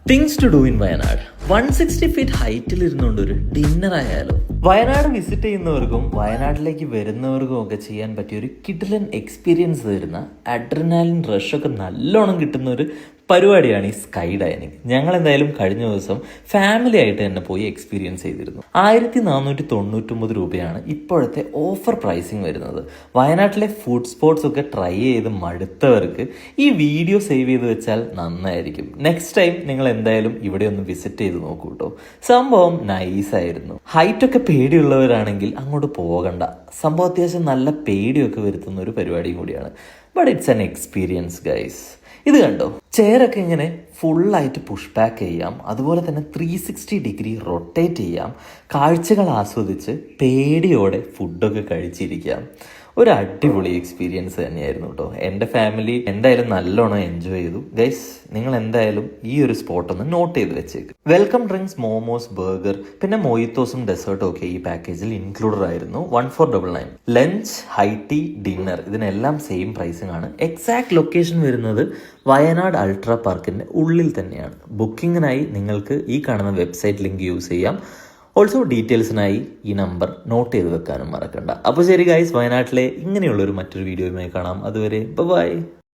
Things to do in Wayanad. 160 feet ഹൈറ്റിൽ ഇരുന്നുകൊണ്ട് ഒരു ഡിന്നർ ആയാലോ? വയനാട് വിസിറ്റ് ചെയ്യുന്നവർക്കും വയനാട്ടിലേക്ക് വരുന്നവർക്കും ഒക്കെ ചെയ്യാൻ പറ്റിയ ഒരു കിടിലൻ എക്സ്പീരിയൻസ് തരുന്ന അഡ്രിനാലിൻ റഷൊക്കെ നല്ലോണം കിട്ടുന്ന ഒരു പരിപാടിയാണ് ഈ സ്കൈ ഡൈനിങ്. ഞങ്ങൾ എന്തായാലും കഴിഞ്ഞ ദിവസം ഫാമിലി ആയിട്ട് തന്നെ പോയി എക്സ്പീരിയൻസ് ചെയ്തിരുന്നു. 1499 രൂപയാണ് ഇപ്പോഴത്തെ ഓഫർ പ്രൈസിങ് വരുന്നത്. വയനാട്ടിലെ ഫുഡ് സ്പോട്ട്സ് ഒക്കെ ട്രൈ ചെയ്ത് മടുത്തവർക്ക് ഈ വീഡിയോ സേവ് ചെയ്ത് വെച്ചാൽ നന്നായിരിക്കും. നെക്സ്റ്റ് ടൈം നിങ്ങൾ എന്തായാലും ഇവിടെ ഒന്ന് വിസിറ്റ് ചെയ്ത് നോക്കൂ കേട്ടോ. സംഭവം നൈസായിരുന്നു. ഹൈറ്റൊക്കെ പേടിയുള്ളവരാണെങ്കിൽ അങ്ങോട്ട് പോകണ്ട. സംഭവം അത്യാവശ്യം നല്ല പേടിയൊക്കെ വരുത്തുന്ന ഒരു പരിപാടിയും കൂടിയാണ്. But it's an experience guys. ഇത് കണ്ടോ, ചെയറൊക്കെ ഇങ്ങനെ ഫുള്ളായിട്ട് പുഷ് ബാക്ക് ചെയ്യാം, അതുപോലെ തന്നെ 360 ഡിഗ്രി റൊട്ടേറ്റ് ചെയ്യാം, കാഴ്ചകൾ ആസ്വദിച്ച് പേടിയോടെ ഫുഡൊക്കെ കഴിച്ചിരിക്കാം. ഒരു അടിപൊളി എക്സ്പീരിയൻസ് തന്നെയായിരുന്നു കേട്ടോ. എൻ്റെ ഫാമിലി എന്തായാലും നല്ലോണം എൻജോയ് ചെയ്തു. ഗൈസ്, നിങ്ങൾ എന്തായാലും ഈ ഒരു സ്പോട്ട് ഒന്ന് നോട്ട് ചെയ്ത് വെച്ചേക്ക്. വെൽക്കം ഡ്രിങ്ക്സ്, മോമോസ്, ബർഗർ, പിന്നെ മൊയ്ത്തോസും ഡെസേർട്ടും ഒക്കെ ഈ പാക്കേജിൽ ഇൻക്ലൂഡഡ് ആയിരുന്നു. 1499. ലഞ്ച്, ഹൈ ടീ, ഡിന്നർ ഇതിനെല്ലാം സെയിം പ്രൈസിംഗ് ആണ്. എക്സാക്ട് ലൊക്കേഷൻ വരുന്നത് വയനാട് അൾട്രാ പാർക്കിൻ്റെ ഉള്ളിൽ തന്നെയാണ്. ബുക്കിങ്ങിനായി നിങ്ങൾക്ക് ഈ കാണുന്ന വെബ്സൈറ്റ് ലിങ്ക് യൂസ് ചെയ്യാം. ഓൾസോ ഡീറ്റെയിൽസിനായി ഈ നമ്പർ നോട്ട് ചെയ്ത് വെക്കാനും മറക്കണ്ട. അപ്പോൾ ശരി ഗൈസ്, വയനാട്ടിലെ ഇങ്ങനെയുള്ളൊരു മറ്റൊരു വീഡിയോയുമായി കാണാം. അതുവരെ ബൈ.